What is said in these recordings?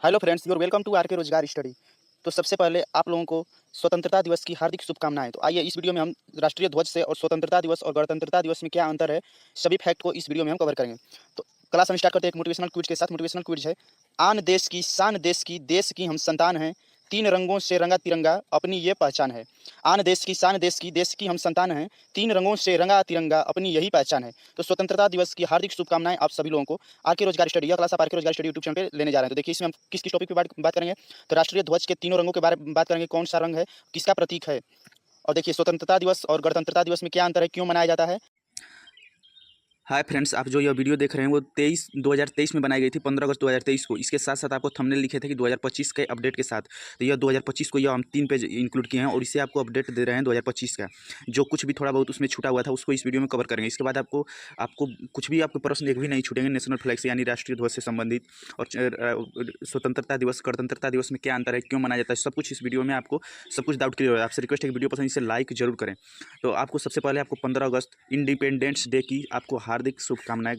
Hello friends, you're welcome to R K Rojgar study. तो सबसे पहले आप लोगों को स्वतंत्रता दिवस की हार्दिक शुभकामनाएं। तो आइए इस वीडियो में हम राष्ट्रीय ध्वज से और स्वतंत्रता दिवस और गणतंत्रता दिवस में क्या अंतर है, सभी फैक्ट को इस वीडियो में हम कवर करेंगे। तो क्लास हम स्टार्ट करते हैं एक मोटिवेशनल क्विज के साथ। मोटिवेशनल क्विज है, आन देश की शान देश की हम संतान हैं, तीन रंगों से रंगा तिरंगा अपनी ये पहचान है। आन देश की शान देश की हम संतान हैं, तीन रंगों से रंगा तिरंगा अपनी यही पहचान है। तो स्वतंत्रता दिवस की हार्दिक शुभकामनाएं आप सभी लोगों को। आर के रोजगार स्टडी, यह क्लास आप are K Rojgar study YouTube channel पे लेने जा रहे हैं। तो देखिए इसमें हम किस किस टॉपिक पे बात करेंगे। तो राष्ट्रीय ध्वज के तीनों रंगों के बारे में बात करेंगे, कौन सा रंग है, किसका प्रतीक है, और देखिए स्वतंत्रता दिवस और गणतंत्रता दिवस में क्या अंतर है, क्यों मनाया जाता है। हाय फ्रेंड्स, आप जो यह वीडियो देख रहे हैं वो 2023 में बनाई गई थी, 15 अगस्त 2023 को। इसके साथ साथ आपको थंबनेल लिखे थे कि 2025 के अपडेट के साथ। तो यह 2025 को यह हम 3 पेज इंक्लूड किए हैं और इसे आपको अपडेट दे रहे हैं 2025 का। जो कुछ भी थोड़ा बहुत उसमें छूटा हुआ था उसको इस वीडियो में कवर करेंगे। इसके बाद आपको आपको कुछ भी आपके प्रश्न एक भी नहीं छूटेंगे नेशनल फ्लैग से, यानी राष्ट्रीय ध्वज से संबंधित। और स्वतंत्रता दिवस गणतंत्रता दिवस में क्या अंतर है, क्यों मनाया जाता है, सब कुछ इस वीडियो में आपको सब कुछ डाउट क्लियर होगा। आपसे रिक्वेस्ट है कि वीडियो पसंद इसे लाइक जरूर करें। तो आपको सबसे पहले आपको 15 अगस्त इंडिपेंडेंस डे की आपको हार्दिक शुभकामनाएं।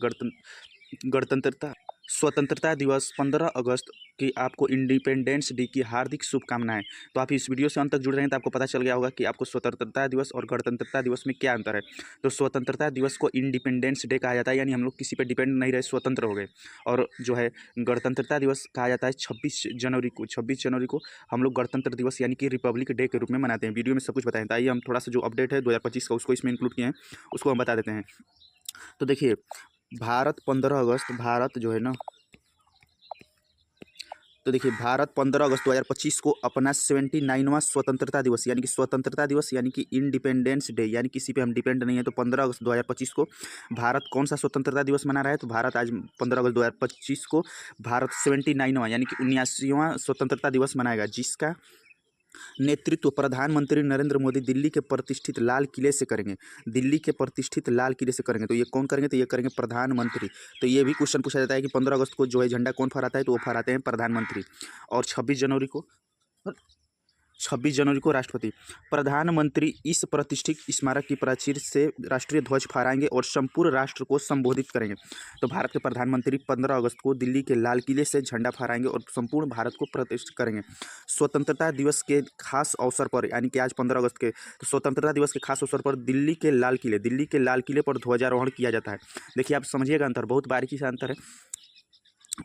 गणतंत्रता स्वतंत्रता दिवस 15 अगस्त की आपको इंडिपेंडेंस डे की हार्दिक शुभकामनाएं। तो आप इस वीडियो से अंत तक जुड़ रहे हैं तो आपको पता चल गया होगा कि आपको स्वतंत्रता दिवस और गणतंत्रता दिवस में क्या अंतर है। तो स्वतंत्रता दिवस को इंडिपेंडेंस डे कहा जाता है, यानी हम लोग किसी पर डिपेंड नहीं रहे, स्वतंत्र हो गए। और जो है गणतंत्रता दिवस कहा जाता है 26 जनवरी को हम लोग गणतंत्र दिवस यानी कि रिपब्लिक डे के रूप में मनाते हैं। वीडियो में सब कुछ बताएं। आइए हम थोड़ा सा जो अपडेट है 2025 का उसको इसमें इंक्लूड किए हैं, उसको हम बता देते हैं। तो देखिए भारत 15 अगस्त भारत जो है ना, तो देखिए भारत 15 अगस्त 2025 को अपना 79वां स्वतंत्रता दिवस यानी कि स्वतंत्रता दिवस यानी कि इंडिपेंडेंस डे, यानी किसी पे हम डिपेंड नहीं है। तो 15 अगस्त 2025 को भारत कौन सा स्वतंत्रता दिवस मना रहा है, तो भारत आज 15 अगस्त 2025 को भारत 79वां यानी कि 79वां स्वतंत्रता दिवस मनाएगा, जिसका नेतृत्व प्रधानमंत्री नरेंद्र मोदी दिल्ली के प्रतिष्ठित लाल किले से करेंगे। दिल्ली के प्रतिष्ठित लाल किले से करेंगे। तो ये कौन करेंगे, तो ये करेंगे प्रधानमंत्री। तो ये भी क्वेश्चन पूछा जाता है कि 15 अगस्त को जो है झंडा कौन फहराता है, तो वो फहराते हैं प्रधानमंत्री। और 26 जनवरी को राष्ट्रपति प्रधानमंत्री इस प्रतिष्ठित स्मारक की प्राचीर से राष्ट्रीय ध्वज फहराएंगे और संपूर्ण राष्ट्र को संबोधित करेंगे। तो भारत के प्रधानमंत्री 15 अगस्त को दिल्ली के लाल किले से झंडा फहराएंगे और संपूर्ण भारत को प्रतिष्ठित करेंगे। स्वतंत्रता दिवस के खास अवसर पर यानी कि आज 15 अगस्त के, तो स्वतंत्रता दिवस के खास अवसर पर दिल्ली के लाल किले पर ध्वजारोहण किया जाता है। देखिए आप समझिएगा अंतर, बहुत बारीकी से अंतर है।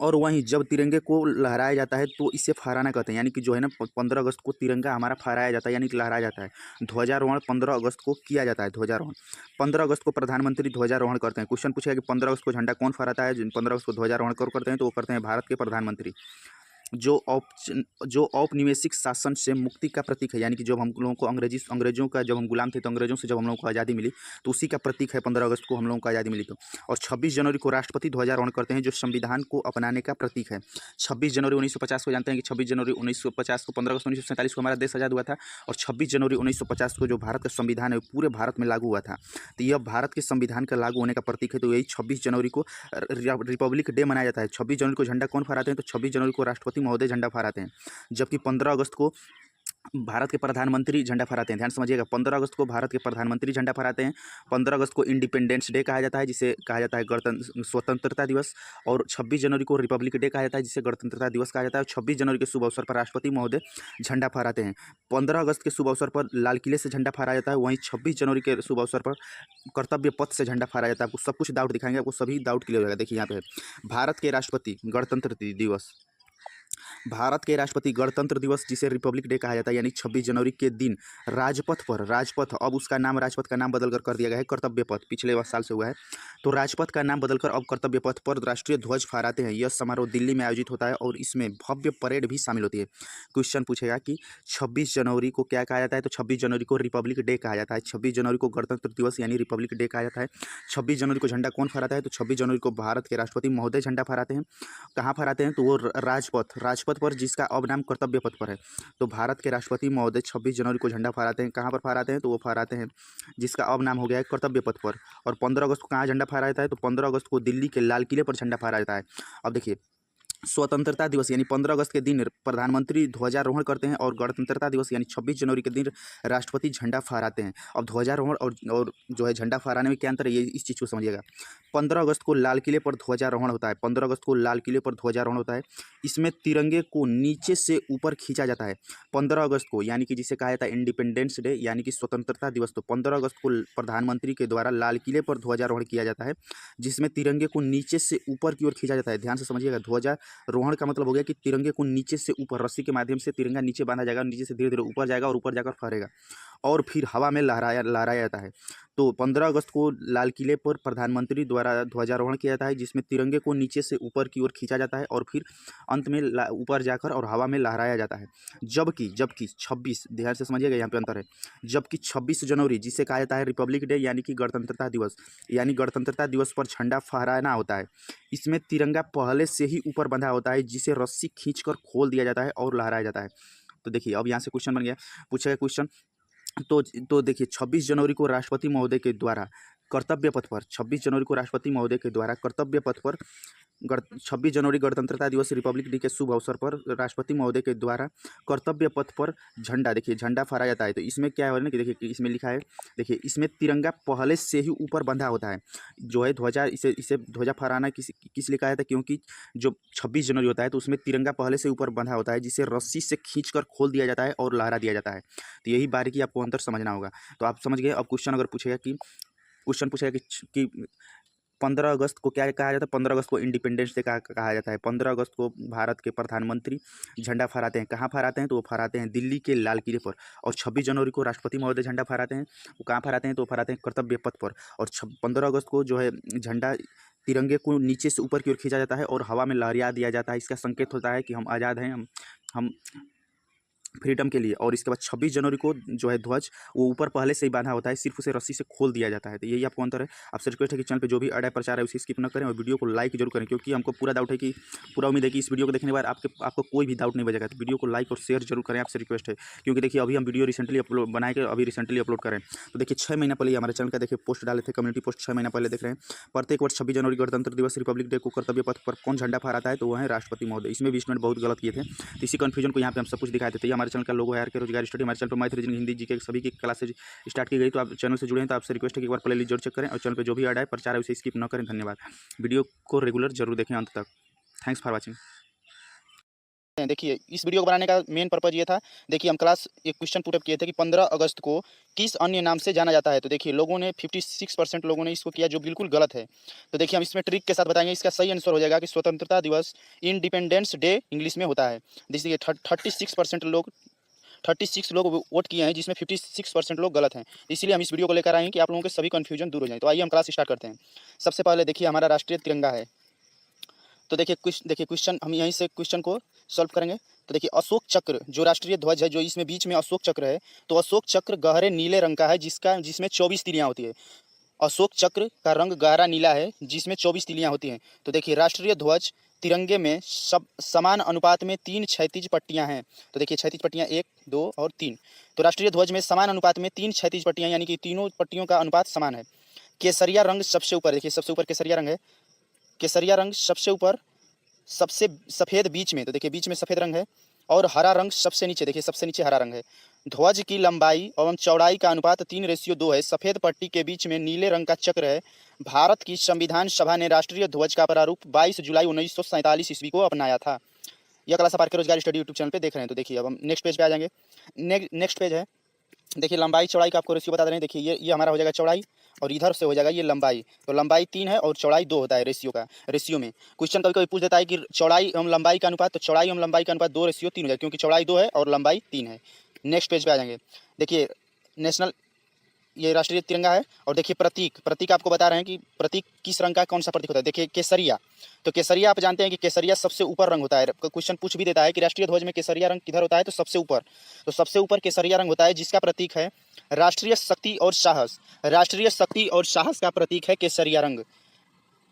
और वहीं जब तिरंगे को लहराया जाता है तो इसे फहराना कहते हैं, यानी कि जो है ना 15 अगस्त को तिरंगा हमारा फहराया जाता है यानी कि लहराया जाता है। ध्वजारोहण 15 अगस्त को किया जाता है। ध्वजारोहण 15 अगस्त को प्रधानमंत्री ध्वजारोहण करते हैं। क्वेश्चन पूछेगा कि 15 अगस्त को झंडा कौन फहराता है, 15 अगस्त को ध्वजारोहण कौन करते हैं, तो वो करते हैं भारत के प्रधानमंत्री। जो औपनिवेशिक शासन से मुक्ति का प्रतीक है, यानी कि जब हम लोगों को अंग्रेजों का जब हम गुलाम थे, तो अंग्रेजों से जब हम लोगों को आज़ादी मिली तो उसी का प्रतीक है 15 अगस्त को हम लोगों को आज़ादी मिली। तो और 26 जनवरी को राष्ट्रपति ध्वजारोहण करते हैं, जो संविधान को अपनाने का प्रतीक है। 26 जनवरी 1950 को जानते हैं कि 26 जनवरी 1950 को 15 अगस्त 1947 को हमारा देश आज़ाद हुआ था। और 26 जनवरी 1950 को जो भारत का संविधान है वो पूरे भारत में लागू हुआ था। तो यह भारत के संविधान का लागू होने का प्रतीक है। तो यही 26 जनवरी को रिपब्लिक डे मनाया जाता है। 26 जनवरी को झंडा कौन फहराते हैं, तो 26 जनवरी को राष्ट्रपति महोदय झंडा फहराते हैं। जबकि 15 अगस्त को भारत के प्रधानमंत्री झंडा फहराते हैं। ध्यान समझिएगा, 15 अगस्त को भारत के प्रधानमंत्री झंडा फहराते हैं। 15 अगस्त को इंडिपेंडेंस डे कहा जाता है, जिसे कहा जाता है स्वतंत्रता दिवस। और 26 जनवरी को रिपब्लिक डे कहा जाता है, जिसे गणतंत्रता दिवस कहा जाता है। और 26 जनवरी के शुभ अवसर पर राष्ट्रपति महोदय झंडा फहराते हैं। 15 अगस्त के शुभ अवसर पर लाल किले से झंडा फहराया जाता है, वहीं 26 जनवरी के शुभ अवसर पर कर्तव्य पथ से झंडा फहराया जाता है। आपको सब कुछ डाउट दिखाएंगे, आपको सभी डाउट क्लियर हो जाएगा। देखिए यहाँ पे भारत के राष्ट्रपति गणतंत्र दिवस, भारत के राष्ट्रपति गणतंत्र दिवस जिसे रिपब्लिक डे कहा जाता है, यानी 26 जनवरी के दिन राजपथ अब उसका नाम राजपथ का नाम बदलकर कर दिया गया है कर्तव्य पथ, पिछले साल से हुआ है। तो राजपथ का नाम बदलकर अब कर्तव्य पथ पर राष्ट्रीय ध्वज फहराते हैं। यह समारोह दिल्ली में आयोजित होता है और इसमें भव्य परेड भी शामिल होती है। क्वेश्चन पूछेगा कि 26 जनवरी को क्या कहा जाता है, तो 26 जनवरी को रिपब्लिक डे कहा जाता है। 26 जनवरी को गणतंत्र दिवस यानी रिपब्लिक डे कहा जाता है। 26 जनवरी को झंडा कौन फहराता है, तो 26 जनवरी को भारत के राष्ट्रपति महोदय झंडा फहराते हैं। कहाँ फहराते हैं, तो वो राजपथ पर, जिसका अब नाम कर्तव्य पथ पर है। तो भारत के राष्ट्रपति महोदय 26 जनवरी को झंडा फहराते हैं। कहाँ पर फहराते हैं, तो वो फहराते हैं जिसका अब नाम हो गया है कर्तव्य पथ पर। और 15 अगस्त को कहाँ झंडा फहराया जाता है, तो 15 अगस्त को दिल्ली के लाल किले पर झंडा फहराया जाता है। अब देखिए स्वतंत्रता दिवस यानी 15 अगस्त के दिन प्रधानमंत्री ध्वजारोहण करते हैं और गणतंत्रता दिवस यानी 26 जनवरी के दिन राष्ट्रपति झंडा फहराते हैं। अब ध्वजारोहण और जो है झंडा फहराने में क्या अंतर है, ये इस चीज़ को समझिएगा। 15 अगस्त को लाल किले पर ध्वजारोहण होता है। 15 अगस्त को लाल किले पर ध्वजारोहण होता है। इसमें तिरंगे को नीचे से ऊपर खींचा जाता है। 15 अगस्त को यानी कि जिसे कहा जाता है इंडिपेंडेंस डे यानी कि स्वतंत्रता दिवस, तो 15 अगस्त को प्रधानमंत्री के द्वारा लाल किले पर ध्वजारोहण किया जाता है, जिसमें तिरंगे को नीचे से ऊपर की ओर खींचा जाता है। ध्यान से समझिएगा, ध्वजारोहण का मतलब हो गया कि तिरंगे को नीचे से ऊपर रस्सी के माध्यम से तिरंगा नीचे बांधा जाएगा, नीचे से धीरे धीरे ऊपर जाएगा और ऊपर जाकर फहरेगा और फिर हवा में लहराया जाता है। तो 15 अगस्त को लाल किले पर प्रधानमंत्री द्वारा ध्वजारोहण किया जाता है, जिसमें तिरंगे को नीचे से ऊपर की ओर खींचा जाता है और फिर अंत में ऊपर जाकर और हवा में लहराया जाता है। जबकि 26, ध्यान से समझिएगा, यहाँ पे अंतर है। जबकि 26 जनवरी जिसे कहा जाता है रिपब्लिक डे यानी कि गणतंत्रता दिवस, यानी गणतंत्रता दिवस पर झंडा फहराना होता है। इसमें तिरंगा पहले से ही ऊपर बंधा होता है, जिसे रस्सी खींचकर खोल दिया जाता है और लहराया जाता है। तो देखिए अब यहाँ से क्वेश्चन बन गया, पूछा गया क्वेश्चन। तो देखिए 26 जनवरी को राष्ट्रपति महोदय के द्वारा कर्तव्य पथ पर 26 जनवरी को राष्ट्रपति महोदय के द्वारा कर्तव्य पथ पर 26 जनवरी गणतंत्रता दिवस रिपब्लिक डे के शुभ अवसर पर राष्ट्रपति महोदय के द्वारा कर्तव्य पथ पर झंडा, देखिए झंडा फहराया जाता है। तो इसमें क्या है ना कि देखिए कि इसमें लिखा है, देखिए इसमें तिरंगा पहले से ही ऊपर बंधा होता है जो है ध्वजा, इसे ध्वजा फहराना किस लिए कहा जाता है, क्योंकि जो 26 जनवरी होता है तो उसमें तिरंगा पहले से ऊपर बंधा होता है, जिसे रस्सी से खींचकर खोल दिया जाता है और लहरा दिया जाता है। तो यही बारीकी आपको अंतर समझना होगा। तो आप समझ गए। अब क्वेश्चन अगर पूछेगा कि 15 अगस्त को क्या कहा जाता है, 15 अगस्त को इंडिपेंडेंस डे कहा जाता है। 15 अगस्त को भारत के प्रधानमंत्री झंडा फहराते हैं। कहाँ फहराते हैं, तो वो फहराते हैं दिल्ली के लाल किले पर। और 26 जनवरी को राष्ट्रपति महोदय झंडा फहराते हैं, वो कहाँ फहराते हैं, तो वो फहराते हैं कर्तव्य पथ पर। और 15 अगस्त को जो है झंडा तिरंगे को नीचे से ऊपर की ओर खींचा जाता है और हवा में लहरा दिया जाता है। इसका संकेत होता है कि हम आज़ाद हैं, हम फ्रीडम के लिए। और इसके बाद 26 जनवरी को जो है ध्वज वो ऊपर पहले से ही बांधा होता है, सिर्फ उसे रस्सी से खोल दिया जाता है। तो यही आपको अंतर है। आपसे रिक्वेस्ट है कि चैनल पे जो भी अड़ा प्रचार है उसे स्किप न करें और वीडियो को लाइक जरूर करें, क्योंकि हमको पूरा डाउट है कि पूरा उम्मीद है कि इस वीडियो को देखने के बाद आपको कोई भी डाउट नहीं बचेगा। तो वीडियो को लाइक और शेयर जरूर करें, आपसे रिक्वेस्ट है। क्योंकि देखिए अभी हम वीडियो रिसेंटली अपलोड बनाए के अभी रिसेंटली अपलोड करें। तो देखिए 6 महीना पहले हमारे चैनल का देखिए पोस्ट डाले थे, कम्युनिटी पोस्ट 6 महीना पहले देख रहे हैं। प्रत्येक वर्ष 26 जनवरी गणतंत्र दिवस रिपब्लिक डे को कर्तव्य पथ पर कौन झंडा फहराता है, तो वह है राष्ट्रपति महोदय। इसमें भी स्टूडेंट बहुत गलत किए थे, तो इसी कन्फ्यूजन को यहाँ पे हम सब कुछ दिखाए थे। ये हमारे चैनल का लोगो है, रोजगार स्टडी। हमारे चैनल पर मैथ, रीजनिंग, हिंदी, जीके सभी की क्लासेज स्टार्ट की गई। तो आप चैनल से जुड़े हैं तो आपसे रिक्वेस्ट है कि एक बार प्लेलिस्ट जरूर चेक करें और चैनल पे जो भी ऐड है प्रचार है उसे स्किप न करें। धन्यवाद। वीडियो को रेगुलर जरूर देखें अंत तक। Thanks for watching. देखिए इस वीडियो को बनाने का मेन पर्पज ये था, देखिए हम क्लास एक क्वेश्चन पुटअप किए थे कि 15 अगस्त को किस अन्य नाम से जाना जाता है। तो देखिए लोगों ने 56% लोगों ने इसको किया, जो बिल्कुल गलत है। तो देखिए हम इसमें ट्रिक के साथ बताएंगे। इसका सही आंसर हो जाएगा कि स्वतंत्रता दिवस इंडिपेंडेंस डे इंग्लिश में होता है। देखिए 36 लोग वोट किए हैं, जिसमें 56% लोग गलत हैं। इसीलिए हम इस वीडियो को लेकर आए हैं कि आप लोगों के सभी कन्फ्यूजन दूर हो जाए। तो आइए हम क्लास स्टार्ट करते हैं। सबसे पहले देखिए हमारा राष्ट्रीय तिरंगा है। तो देखिए क्वेश्चन हम यहीं से क्वेश्चन को सॉल्व करेंगे। तो देखिए अशोक चक्र जो राष्ट्रीय ध्वज है, जो इसमें बीच में अशोक चक्र है, तो अशोक चक्र गहरे नीले रंग का है, जिसमें 24 तिलियाँ होती है। अशोक चक्र का रंग गहरा नीला है, जिसमें 24 तिलियाँ होती हैं। तो देखिए राष्ट्रीय ध्वज तिरंगे में सब समान अनुपात में 3 क्षैतिज पट्टियाँ हैं। तो देखिए क्षैतिज पट्टियाँ 1, 2 और 3। तो राष्ट्रीय ध्वज में समान अनुपात में 3 क्षैतिज पट्टियाँ, यानी कि तीनों पट्टियों का अनुपात समान है। केसरिया रंग सबसे ऊपर, देखिए सबसे ऊपर केसरिया रंग है। केसरिया रंग सबसे ऊपर, सबसे सफ़ेद बीच में, तो देखिए बीच में सफ़ेद रंग है। और हरा रंग सबसे नीचे, देखिए सबसे नीचे हरा रंग है। ध्वज की लंबाई एवं चौड़ाई का अनुपात 3:2 है। सफ़ेद पट्टी के बीच में नीले रंग का चक्र है। भारत की संविधान सभा ने राष्ट्रीय ध्वज का प्रारूप 22 जुलाई 1947 ईस्वी को अपनाया था। यह क्लास आप are K Rojgar study YouTube channel पे देख रहे हैं। तो देखिए अब हम नेक्स्ट पेज पे आ जाएंगे। नेक्स्ट पेज है, देखिए लंबाई चौड़ाई का आपको रेशियो बता दे रहे हैं। देखिए ये हमारा हो जाएगा चौड़ाई और इधर से हो जाएगा ये लंबाई। तो लंबाई 3 है और चौड़ाई 2 होता है रेशियो में। क्वेश्चन कभी कभी पूछ देता है कि चौड़ाई एवं लंबाई का अनुपात, तो चौड़ाई एवं लंबाई का अनुपात 2:3 हो जाएगा, क्योंकि चौड़ाई 2 है और लंबाई 3 है। नेक्स्ट पेज पे आ जाएंगे। देखिए नेशनल, ये राष्ट्रीय तिरंगा है। और देखिए प्रतीक आपको बता रहे हैं कि प्रतीक किस रंग का, कौन सा प्रतीक होता है। देखिए केसरिया, तो केसरिया आप जानते हैं कि केसरिया सबसे ऊपर रंग होता है। क्वेश्चन पूछ भी देता है कि राष्ट्रीय ध्वज में केसरिया रंग किधर होता है, तो सबसे ऊपर। तो सबसे ऊपर केसरिया रंग होता है, जिसका प्रतीक है राष्ट्रीय शक्ति और साहस। राष्ट्रीय शक्ति और साहस का प्रतीक है केसरिया रंग।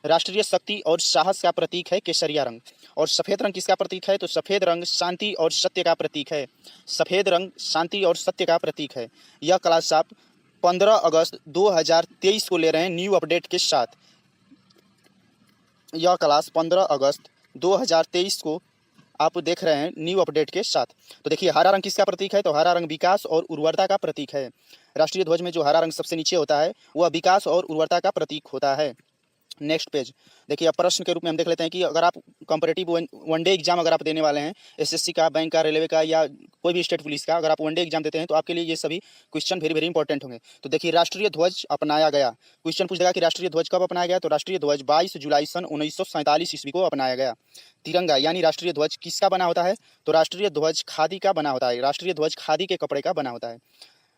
राष्ट्रीय शक्ति और साहस का प्रतीक है केसरिया रंग। और सफ़ेद रंग किसका प्रतीक है, तो सफ़ेद रंग शांति और सत्य का प्रतीक है। सफ़ेद रंग शांति और सत्य का प्रतीक है। यह क्लास आप 15 अगस्त 2023 को ले रहे हैं न्यू अपडेट के साथ। यह क्लास 15 अगस्त 2023 को आप देख रहे हैं न्यू अपडेट के साथ। तो देखिए हरा रंग किसका प्रतीक है, तो हरा रंग विकास और उर्वरता का प्रतीक है। राष्ट्रीय ध्वज में जो हरा रंग सबसे नीचे होता है वह विकास और उर्वरता का प्रतीक होता है। नेक्स्ट पेज देखिए, अब प्रश्न के रूप में हम देख लेते हैं कि अगर आप कंपैरेटिव वनडे एग्जाम अगर आप देने वाले हैं, एसएससी का, बैंक का, रेलवे का या कोई भी स्टेट पुलिस का, अगर आप वनडे एग्जाम देते हैं तो आपके लिए ये सभी क्वेश्चन वेरी वेरी इंपॉर्टेंट होंगे। तो देखिए राष्ट्रीय ध्वज अपनाया गया, क्वेश्चन पूछेगा कि राष्ट्रीय ध्वज कब अपनाया गया, तो राष्ट्रीय ध्वज 22 जुलाई सन 1947 ईस्वी को अपनाया गया। तिरंगा यानी राष्ट्रीय ध्वज किसका बना होता है, तो राष्ट्रीय ध्वज खादी का बना होता है, राष्ट्रीय ध्वज खादी के कपड़े का बना होता है।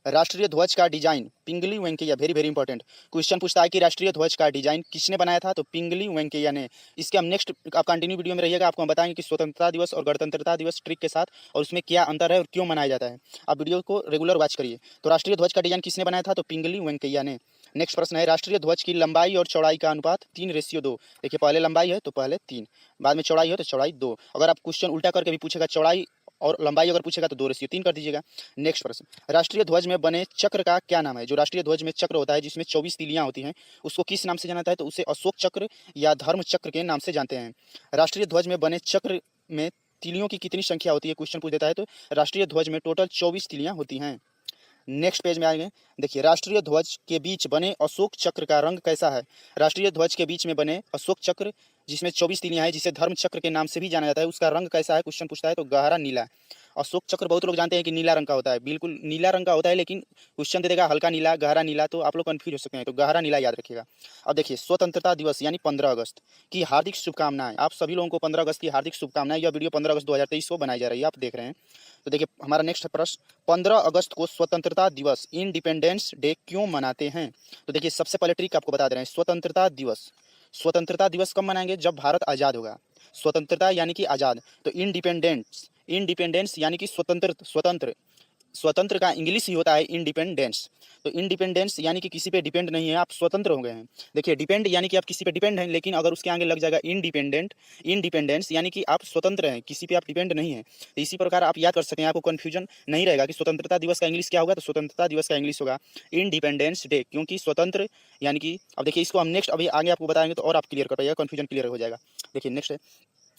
राष्ट्रीय ध्वज का design Pingali Venkayya, very very important question पूछता है कि राष्ट्रीय ध्वज का डिजाइन किसने बनाया था, तो पिंगली वेंकैया ने। इसके हम नेक्स्ट आप कंटिन्यू वीडियो में रहिएगा, आपको हम बताएंगे कि स्वतंत्रता दिवस और गणतंत्रता दिवस ट्रिक के साथ और उसमें क्या अंतर है और क्यों मनाया जाता है। आप वीडियो को रेगुलर वॉच करिए। तो राष्ट्रीय ध्वज का डिजाइन किसने बनाया था, तो पिंगली वेंकैया ने। नेक्स्ट प्रश्न है राष्ट्रीय ध्वज की लंबाई और चौड़ाई का अनुपात 3:2। देखिए पहले लंबाई है तो पहले 3, बाद में चौड़ाई है तो चौड़ाई 2। अगर आप क्वेश्चन उल्टा करके भी पूछेगा, चौड़ाई और लंबाई अगर पूछेगा तो 2:3 कर दीजिएगा। नेक्स्ट प्रश्न, राष्ट्रीय ध्वज में बने चक्र का क्या नाम है। जो राष्ट्रीय ध्वज में चक्र होता है जिसमें 24 तीलियां होती हैं, उसको किस नाम से जाना जाता है, तो उसे अशोक चक्र या धर्म चक्र के नाम से जानते हैं। राष्ट्रीय ध्वज में बने चक्र में तीलियों की कितनी संख्या होती है, क्वेश्चन पूछ देता है, तो राष्ट्रीय ध्वज में टोटल 24 तीलियां होती हैं। नेक्स्ट पेज में आएंगे, देखिए राष्ट्रीय ध्वज के बीच बने अशोक चक्र का रंग कैसा है। राष्ट्रीय ध्वज के बीच में बने अशोक चक्र जिसमें 24 तीलियां हैं, जिसे धर्म चक्र के नाम से भी जाना जाता है, उसका रंग कैसा है, क्वेश्चन पूछता है, तो गहरा नीला। अशोक चक्र बहुत लोग जानते हैं कि नीला रंग का होता है, बिल्कुल नीला रंग का होता है, लेकिन क्वेश्चन दे देगा हल्का नीला, गहरा नीला, तो आप लोग कन्फ्यूज हो सकते हैं, तो गहरा नीला याद रखिएगा। अब देखिए स्वतंत्रता दिवस यानी 15 अगस्त की हार्दिक शुभकामनाएं। आप सभी लोगों को 15 अगस्त की हार्दिक शुभकामनाएं। यह वीडियो 15 अगस्त 2023 को बनाई जा रही है, आप देख रहे हैं। तो देखिए हमारा नेक्स्ट प्रश्न, 15 अगस्त को स्वतंत्रता दिवस इंडिपेंडेंस डे क्यों मनाते हैं। तो देखिए सबसे पहले ट्रिक आपको बता दे रहे हैं, स्वतंत्रता दिवस कब मनाएंगे, जब भारत आज़ाद होगा। स्वतंत्रता यानी कि आज़ाद, तो इंडिपेंडेंस यानी कि स्वतंत्र का इंग्लिश ही होता है इंडिपेंडेंस। तो इंडिपेंडेंस यानी कि किसी पे डिपेंड नहीं है, आप स्वतंत्र हो गए हैं। देखिए डिपेंड यानी कि आप किसी पे डिपेंड हैं, लेकिन अगर उसके आगे लग जाएगा इंडिपेंडेंस यानी कि आप स्वतंत्र हैं, किसी पे आप डिपेंड नहीं है। तो इसी प्रकार आप याद कर सकते हैं, आपको कन्फ्यूजन नहीं रहेगा कि स्वतंत्रता दिवस का इंग्लिश क्या होगा, तो स्वतंत्रता दिवस का इंग्लिश होगा इंडिपेंडेंस डे, क्योंकि स्वतंत्र यानी कि। अब देखिए इसको हम नेक्स्ट अभी आगे आपको बताएंगे तो और आप क्लियर कर पाइएगा, कन्फ्यूजन क्लियर हो जाएगा। देखिए नेक्स्ट है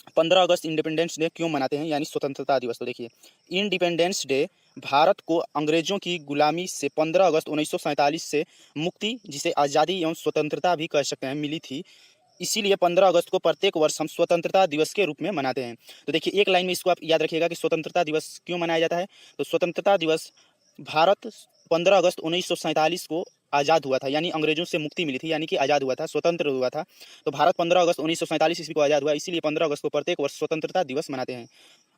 15 अगस्त इंडिपेंडेंस डे क्यों मनाते हैं यानी स्वतंत्रता दिवस। तो देखिए इंडिपेंडेंस डे भारत को अंग्रेजों की गुलामी से 15 अगस्त 1947 से मुक्ति, जिसे आज़ादी एवं स्वतंत्रता भी कह सकते हैं, मिली थी। इसीलिए 15 अगस्त को प्रत्येक वर्ष हम स्वतंत्रता दिवस के रूप में मनाते हैं। तो देखिए एक लाइन में इसको आप याद रखिएगा कि स्वतंत्रता दिवस क्यों मनाया जाता है। तो स्वतंत्रता दिवस, भारत 15 अगस्त 1947 को आज़ाद हुआ था, यानी अंग्रेजों से मुक्ति मिली थी, यानी कि आज़ाद हुआ था, स्वतंत्र हुआ था। तो भारत 15 अगस्त 1947 ईस्वी को आज़ाद हुआ, इसीलिए 15 अगस्त को प्रत्येक वर्ष स्वतंत्रता दिवस मनाते हैं।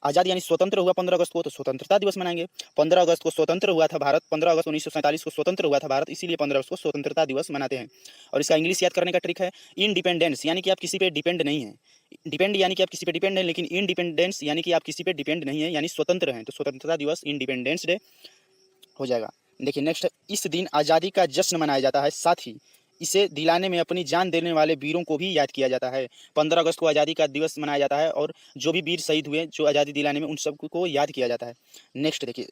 आज़ाद यानी स्वतंत्र हुआ 15 अगस्त को, तो स्वतंत्रता दिवस मनाएंगे। 15 अगस्त को स्वतंत्र हुआ था भारत, 15 अगस्त 1947 को स्वतंत्र हुआ था भारत, इसीलिए 15 अगस्त को स्वतंत्रता दिवस मनाते हैं। और इसका इंग्लिश याद करने का ट्रिक है इंडिपेंडेंस, यानी कि आप किसी पे डिपेंड नहीं हैं। डिपेंड यानी कि आप किसी पे डिपेंड हैं, लेकिन इंडिपेंडेंस यानी कि आप किसी पे डिपेंड नहीं है, यानी स्वतंत्र हैं। तो स्वतंत्रता दिवस इंडिपेंडेंस डे हो जाएगा। देखिए नेक्स्ट, इस दिन आज़ादी का जश्न मनाया जाता है, साथ ही इसे दिलाने में अपनी जान देने वाले वीरों को भी याद किया जाता है। 15 अगस्त को आज़ादी का दिवस मनाया जाता है और जो भी वीर शहीद हुए जो आज़ादी दिलाने में, उन सबको याद किया जाता है। नेक्स्ट देखिए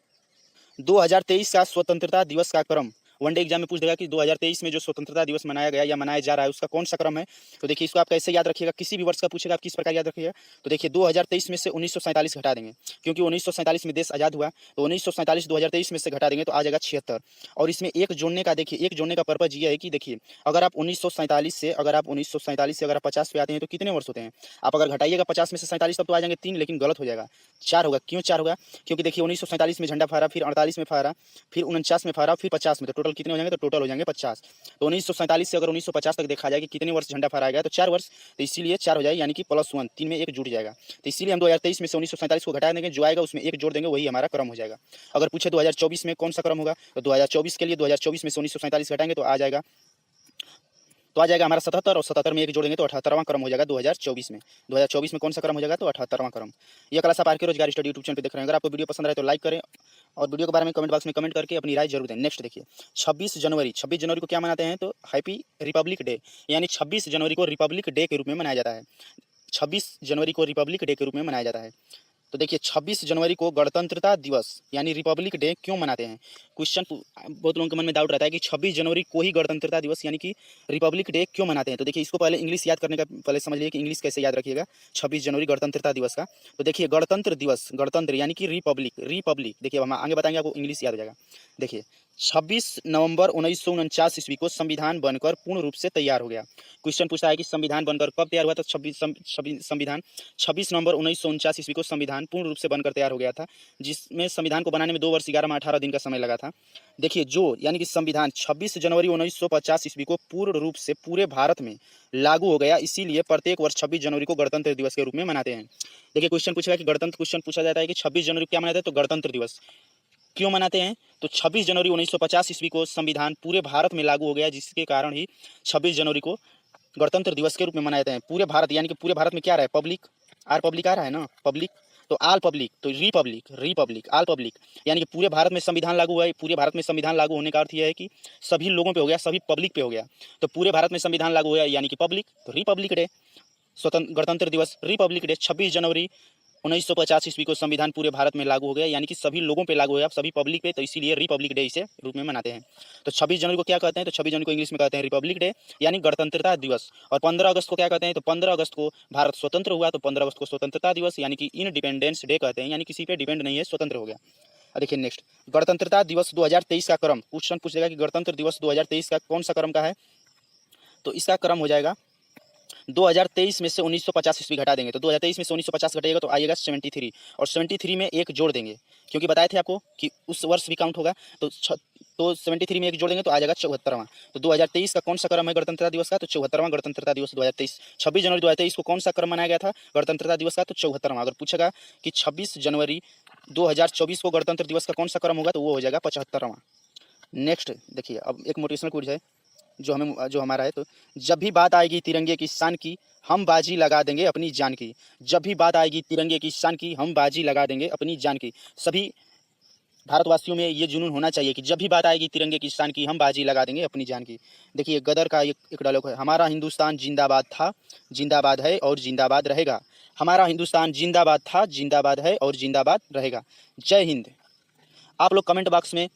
2023 का स्वतंत्रता दिवस का क्रम, वनडे एग्जाम में पूछ देगा कि 2023 में जो स्वतंत्रता दिवस मनाया गया या मनाया जा रहा है उसका कौन सा क्रम है। तो देखिए इसको आप कैसे याद रखिएगा, किसी भी वर्ष का पूछेगा आप किस प्रकार याद रखिएगा। तो देखिए 2023 में से 1947 घटा देंगे, क्योंकि 1947 में देश आज़ाद हुआ, तो 1947 2023 में से घटा देंगे तो आ जाएगा 76। और इसमें एक जोड़ने का, देखिए एक जोड़ने का पर्पज ये है कि देखिए अगर आप 1947 से अगर आप 50 पे आते हैं तो कितने वर्ष होते हैं। आप अगर घटाइएगा 50 में से 47 तब तो आ जाएंगे 3, लेकिन गलत हो जाएगा, 4 होगा। क्यों 4 होगा, क्योंकि देखिए 1947 में झंडा फहरा, फिर 48 में फहरा, फिर 49 में फहरा, फिर 50 में, तो टोटल कितने हो जाएंगे, तो टोटल हो जाएंगे 50। तो 1947 से अगर 1950 तक देखा जाए कि कितने वर्ष झंडा फहराया गया, तो 4 वर्ष, तो इसीलिए 4 हो जाएगा, यानी कि +1, 3 में 1 जुड़ जाएगा। तो इसीलिए हम 2023 में से 1947 को घटा देंगे, जो आएगा उसमें 1 जोड़ देंगे, वही हमारा क्रम हो जाएगा। अगर पूछे 2024 में कौन सा क्रम होगा, तो 2024 के लिए 2024 में से 1947 घटाएंगे तो आ जाएगा हमारा 77, और 77 में 1 जोड़ेंगे तो 78वां क्रम हो जाएगा 2024 में। 2024 में कौन सा क्रम हो जाएगा, तो 78वां क्रम। यह क्लास आप are K Rojgar study YouTube channel पे देख रहे हैं। अगर आपको वीडियो पसंद आए तो लाइक करें और वीडियो के बारे में कमेंट बॉक्स में कमेंट करके अपनी राय जरूर दें। नेक्स्ट देखिए 26 जनवरी को क्या मनाते हैं, तो हैप्पी रिपब्लिक डे, यानी 26 जनवरी को रिपब्लिक डे के रूप में मनाया जाता है। 26 जनवरी को रिपब्लिक डे के रूप में मनाया जाता है। तो देखिए 26 जनवरी को गणतंत्रता दिवस यानी रिपब्लिक डे क्यों मनाते हैं। क्वेश्चन बहुत लोगों के मन में डाउट रहता है कि 26 जनवरी को ही गणतंत्रता दिवस यानी कि रिपब्लिक डे क्यों मनाते हैं। तो देखिए इसको पहले इंग्लिश याद करने का पहले समझ लीजिए कि इंग्लिश कैसे याद रखिएगा 26 जनवरी गणतंत्रता दिवस का। तो देखिए गणतंत्र दिवस, गणतंत्र यानी कि रिपब्लिक, रिपब्लिक देखिए हम आगे बताएंगे आपको इंग्लिश याद हो जाएगा। देखिए 26 नवंबर 1949 ईस्वी को संविधान बनकर पूर्ण रूप से तैयार हो गया। क्वेश्चन पूछा है कि संविधान बनकर कब तैयार हुआ था। संविधान 26 नवंबर 1949 ईस्वी को संविधान पूर्ण रूप से बनकर तैयार हो गया था, जिसमें संविधान को बनाने में 2 वर्ष 11 माह 18 दिन का समय लगा था। देखिए जो यानी कि संविधान 26 जनवरी 1950 ईस्वी को पूर्ण रूप से पूरे भारत में लागू हो गया, इसीलिए प्रत्येक वर्ष 26 जनवरी को गणतंत्र दिवस के रूप में मनाते हैं। देखिए क्वेश्चन पूछेगा कि गणतंत्र, क्वेश्चन पूछा जाता है कि 26 जनवरी क्या मनाते हैं, तो गणतंत्र दिवस क्यों मनाते हैं। तो 26 जनवरी 1950 ईस्वी को संविधान पूरे भारत में लागू हो गया, जिसके कारण ही 26 जनवरी को गणतंत्र दिवस के रूप में मनाते हैं। पूरे भारत यानी कि पूरे भारत में क्या रहा है, पब्लिक, आर पब्लिक आ रहा है ना, पब्लिक, तो आल पब्लिक, तो रिपब्लिक, रिपब्लिक, आल पब्लिक यानी कि पूरे भारत में संविधान लागू हुआ है। पूरे भारत में संविधान लागू होने का अर्थ यह है कि सभी लोगों पे हो गया, सभी पब्लिक पे हो गया। तो पूरे भारत में संविधान लागू हुआ यानी कि पब्लिक, तो रिपब्लिक डे, स्वतंत्र गणतंत्र दिवस, रिपब्लिक डे 26 जनवरी 1950 ईस्वी को संविधान पूरे भारत में लागू हो गया, यानी कि सभी लोगों पे लागू हो गया, सभी पब्लिक पे, तो इसीलिए रिपब्लिक डे इसे रूप में मनाते हैं। तो 26 जनवरी को क्या कहते हैं, तो 26 जनवरी को इंग्लिश में कहते हैं रिपब्लिक डे यानी गणतंत्रता दिवस। और 15 अगस्त को क्या कहते हैं, तो 15 अगस्त को भारत स्वतंत्र हुआ, तो 15 अगस्त को स्वतंत्रता दिवस यानी कि इंडिपेंडेंस डे कहते हैं, यानी किसी पे डिपेंड नहीं है, स्वतंत्र हो गया। देखिए नेक्स्ट, गणतंत्रता दिवस 2023 का क्रम। क्वेश्चन पूछेगा कि गणतंत्र दिवस 2023 का कौन सा क्रम का है, तो इसका क्रम हो जाएगा 2023 में से 1950 ईस्वी घटा देंगे, तो 2023 में से 1950 घटेगा तो आएगा 73, और 73 में एक जोड़ देंगे, क्योंकि बताए थे आपको कि उस वर्ष भी काउंट होगा, तो 73 में एक जोड़ देंगे तो आ जाएगा 74वां। तो 2023 का कौन सा क्रम है गणतंत्रता दिवस का, तो 74वां गणतंत्रता दिवस 2023। 26 जनवरी 2023 को कौन सा क्रम मनाया गया था गणतंत्रता दिवस का, तो 74वां। अगर पूछेगा कि 26 जनवरी 2024 को गणतंत्र दिवस का कौन सा क्रम होगा, तो वो हो जाएगा 75वां। नेक्स्ट देखिए, अब एक मोटिवेशनल क्विज है जो हमारा है। तो जब भी बात आएगी तिरंगे की शान की, हम बाजी लगा देंगे अपनी जान की। जब भी बात आएगी तिरंगे की शान की, हम बाजी लगा देंगे अपनी जान की। सभी भारतवासियों में ये जुनून होना चाहिए कि जब भी बात आएगी तिरंगे की शान की, हम बाजी लगा देंगे अपनी जान की। देखिए गदर का एक डायलॉग है, हमारा हिंदुस्तान जिंदाबाद था, जिंदाबाद है और जिंदाबाद रहेगा। हमारा हिंदुस्तान जिंदाबाद था, जिंदाबाद है और जिंदाबाद रहेगा। जय हिंद। आप लोग कमेंट बॉक्स में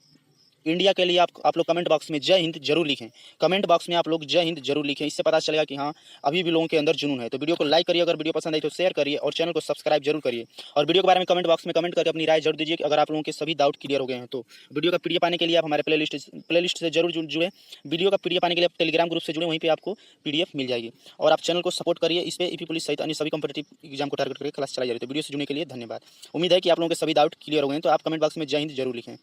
इंडिया के लिए आप लोग कमेंट बॉक्स में जय हिंद जरूर लिखें। कमेंट बॉक्स में आप लोग जय हिंद जरूर लिखें, इससे पता चलेगा कि हाँ अभी भी लोगों के अंदर जुनून है। तो वीडियो को लाइक करिए, अगर वीडियो पसंद आई तो शेयर करिए और चैनल को सब्सक्राइब जरूर करिए। और वीडियो के बारे में कमेंट बॉक्स में कमेंट करके अपनी राय जरूर दीजिए कि अगर आप लोगों के सभी डाउट क्लियर हो गए हैं। तो वीडियो का पीडीएफ पाने के लिए आप हमारे प्लेलिस्ट से जरूर जुड़े। वीडियो का पीडीएफ पाने के लिए आप टेलीग्राम ग्रुप से जुड़े, वहीं पर आपको पीडीएफ मिल जाएगी। और आप चैनल को सपोर्ट करिए, इस पर यूपी पुलिस सहित अन्य सभी कॉम्पिटिटिव एग्जाम को टारगेट करके क्लास चलाई जा रही है। तो वीडियो से जुड़ने के लिए धन्यवाद। उम्मीद है कि आप लोगों के सभी डाउट क्लियर हो गए हैं। तो आप कमेंट बॉक्स में जय हिंद जरूर लिखें।